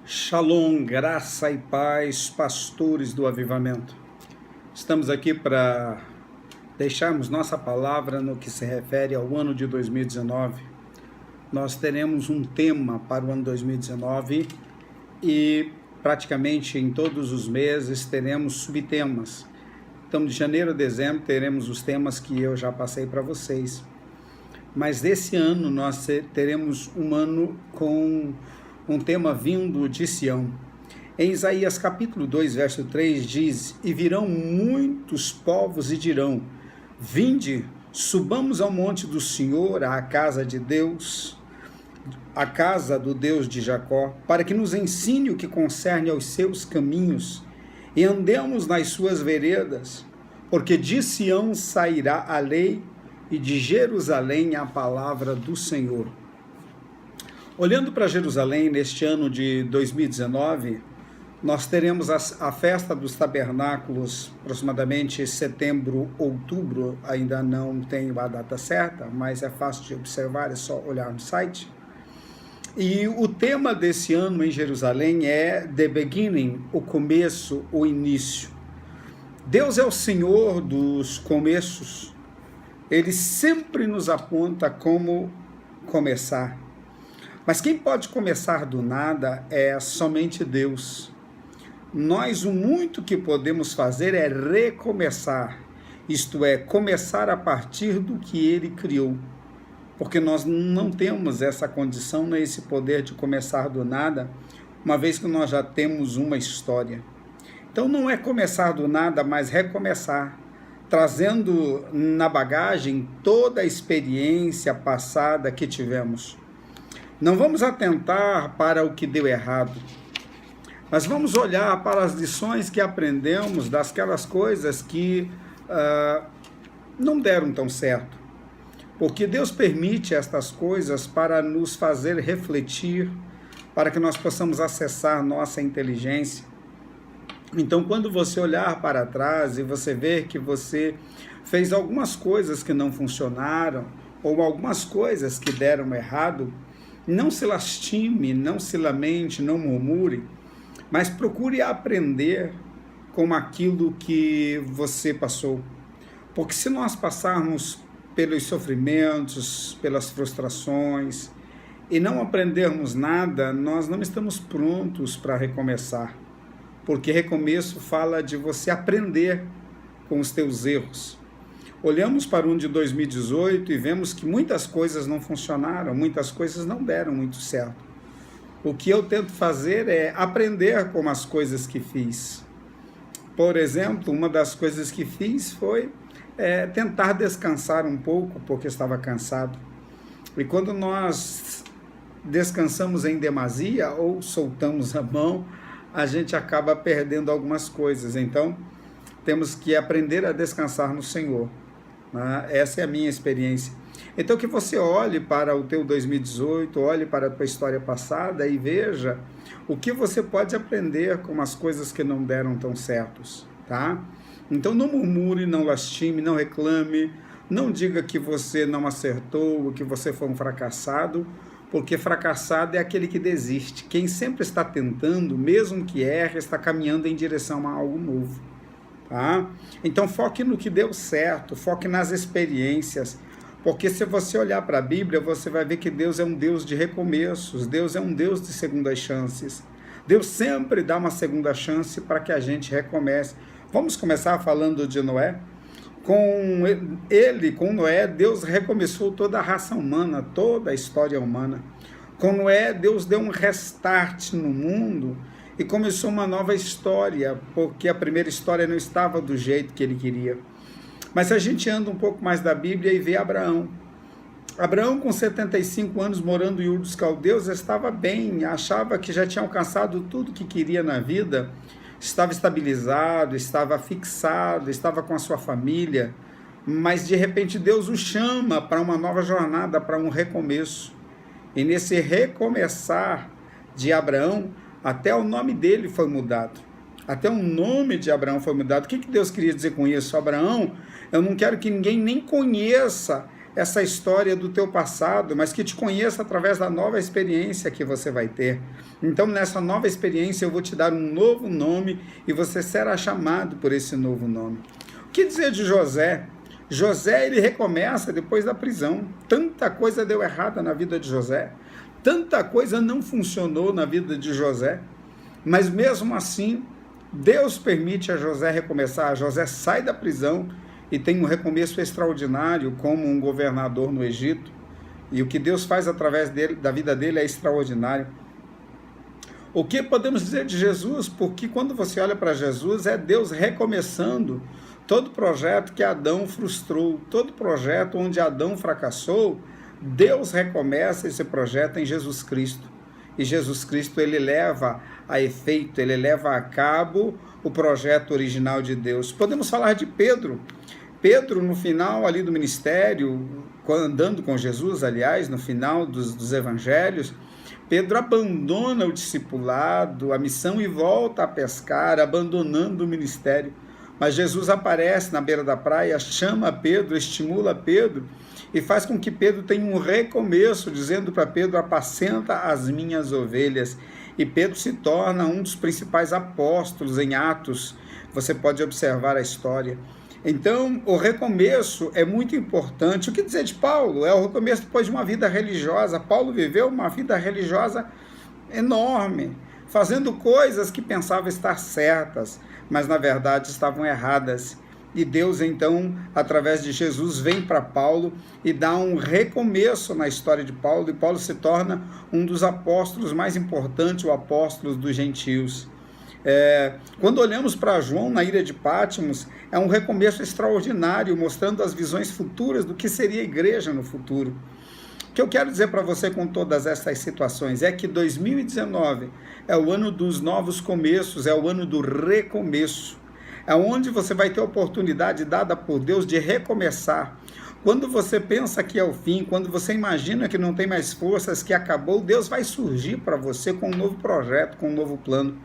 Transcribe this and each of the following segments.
Shalom, graça e paz, pastores do avivamento. Estamos aqui para deixarmos nossa palavra no que se refere ao ano de 2019. Nós teremos um tema para o ano 2019 e praticamente em todos os meses teremos subtemas. Então, de janeiro a dezembro teremos os temas que eu já passei para vocês. Mas desse ano nós teremos um ano com um tema vindo de Sião. Em Isaías capítulo 2, verso 3 diz: E virão muitos povos e dirão: Vinde, subamos ao monte do Senhor, à casa de Deus, à casa do Deus de Jacó, para que nos ensine o que concerne aos seus caminhos, e andemos nas suas veredas, porque de Sião sairá a lei, e de Jerusalém a palavra do Senhor. Olhando para Jerusalém, neste ano de 2019, nós teremos a festa dos tabernáculos, aproximadamente setembro, outubro, ainda não tenho a data certa, mas é fácil de observar, é só olhar no site. E o tema desse ano em Jerusalém é The Beginning, o começo, o início. Deus é o Senhor dos começos, Ele sempre nos aponta como começar. Mas quem pode começar do nada é somente Deus. Nós, o muito que podemos fazer é recomeçar, isto é, começar a partir do que Ele criou. Porque nós não temos essa condição, nem esse poder de começar do nada, uma vez que nós já temos uma história. Então não é começar do nada, mas recomeçar, trazendo na bagagem toda a experiência passada que tivemos. Não vamos atentar para o que deu errado, mas vamos olhar para as lições que aprendemos daquelas coisas que não deram tão certo. Porque Deus permite estas coisas para nos fazer refletir, para que nós possamos acessar nossa inteligência. Então, quando você olhar para trás e você ver que você fez algumas coisas que não funcionaram, ou algumas coisas que deram errado, não se lastime, não se lamente, não murmure, mas procure aprender com aquilo que você passou. Porque se nós passarmos pelos sofrimentos, pelas frustrações, e não aprendermos nada, nós não estamos prontos para recomeçar. Porque recomeço fala de você aprender com os teus erros. Olhamos para um de 2018 e vemos que muitas coisas não funcionaram, muitas coisas não deram muito certo. O que eu tento fazer é aprender com as coisas que fiz. Por exemplo, uma das coisas que fiz foi tentar descansar um pouco, porque estava cansado. E quando nós descansamos em demasia ou soltamos a mão, a gente acaba perdendo algumas coisas. Então, temos que aprender a descansar no Senhor. Essa é a minha experiência. Então, que você olhe para o teu 2018, olhe para a tua história passada e veja o que você pode aprender com as coisas que não deram tão certos, tá? Então, não murmure, não lastime, não reclame, não diga que você não acertou, que você foi um fracassado, porque fracassado é aquele que desiste. Quem sempre está tentando, mesmo que erre, está caminhando em direção a algo novo. Tá? Então foque no que deu certo, foque nas experiências, porque se você olhar para a Bíblia, você vai ver que Deus é um Deus de recomeços, Deus é um Deus de segundas chances. Deus sempre dá uma segunda chance para que a gente recomece. Vamos começar falando de Noé? Com Noé, Deus recomeçou toda a raça humana, toda a história humana. Com Noé, Deus deu um restart no mundo e começou uma nova história, porque a primeira história não estava do jeito que ele queria. Mas a gente anda um pouco mais da Bíblia e vê Abraão. Abraão, com 75 anos, morando em Ur dos Caldeus, estava bem, achava que já tinha alcançado tudo que queria na vida, estava estabilizado, estava fixado, estava com a sua família, mas de repente Deus o chama para uma nova jornada, para um recomeço. E nesse recomeçar de Abraão, até o nome dele foi mudado. Até o nome de Abraão foi mudado. O que Deus queria dizer com isso? Abraão, eu não quero que ninguém nem conheça essa história do teu passado, mas que te conheça através da nova experiência que você vai ter. Então, nessa nova experiência, eu vou te dar um novo nome e você será chamado por esse novo nome. O que dizer de José? José, ele recomeça depois da prisão. Tanta coisa deu errada na vida de José, tanta coisa não funcionou na vida de José, mas mesmo assim, Deus permite a José recomeçar. José sai da prisão e tem um recomeço extraordinário como um governador no Egito. E o que Deus faz através dele, da vida dele, é extraordinário. O que podemos dizer de Jesus? Porque quando você olha para Jesus, é Deus recomeçando todo projeto que Adão frustrou, todo projeto onde Adão fracassou, Deus recomeça esse projeto em Jesus Cristo. E Jesus Cristo, ele leva a efeito, ele leva a cabo o projeto original de Deus. Podemos falar de Pedro. Pedro, no final ali do ministério, andando com Jesus, aliás, no final dos evangelhos, Pedro abandona o discipulado, a missão e volta a pescar, abandonando o ministério. Mas Jesus aparece na beira da praia, chama Pedro, estimula Pedro e faz com que Pedro tenha um recomeço, dizendo para Pedro: apacenta as minhas ovelhas. E Pedro se torna um dos principais apóstolos em Atos. Você pode observar a história. Então, o recomeço é muito importante. O que dizer de Paulo? É o recomeço depois de uma vida religiosa. Paulo viveu uma vida religiosa enorme, fazendo coisas que pensava estar certas, mas na verdade estavam erradas. E Deus, então, através de Jesus, vem para Paulo e dá um recomeço na história de Paulo, e Paulo se torna um dos apóstolos mais importantes, o apóstolo dos gentios. Quando olhamos para João na ilha de Patmos, é um recomeço extraordinário, mostrando as visões futuras do que seria a igreja no futuro. O que eu quero dizer para você com todas essas situações é que 2019 é o ano dos novos começos, é o ano do recomeço. É onde você vai ter a oportunidade dada por Deus de recomeçar. Quando você pensa que é o fim, quando você imagina que não tem mais forças, que acabou, Deus vai surgir para você com um novo projeto, com um novo plano.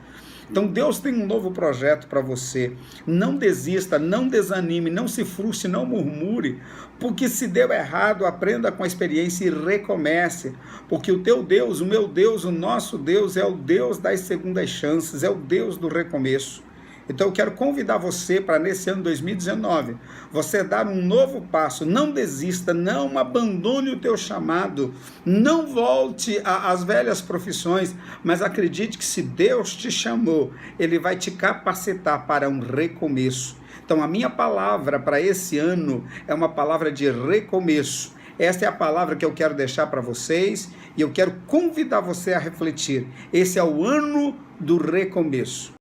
Então Deus tem um novo projeto para você. Não desista, não desanime, não se frustre, não murmure, porque se deu errado, aprenda com a experiência e recomece, porque o teu Deus, o meu Deus, o nosso Deus é o Deus das segundas chances, é o Deus do recomeço. Então eu quero convidar você para nesse ano 2019, você dar um novo passo. Não desista, não abandone o teu chamado, não volte às velhas profissões, mas acredite que se Deus te chamou, Ele vai te capacitar para um recomeço. Então a minha palavra para esse ano é uma palavra de recomeço. Essa é a palavra que eu quero deixar para vocês e eu quero convidar você a refletir. Esse é o ano do recomeço.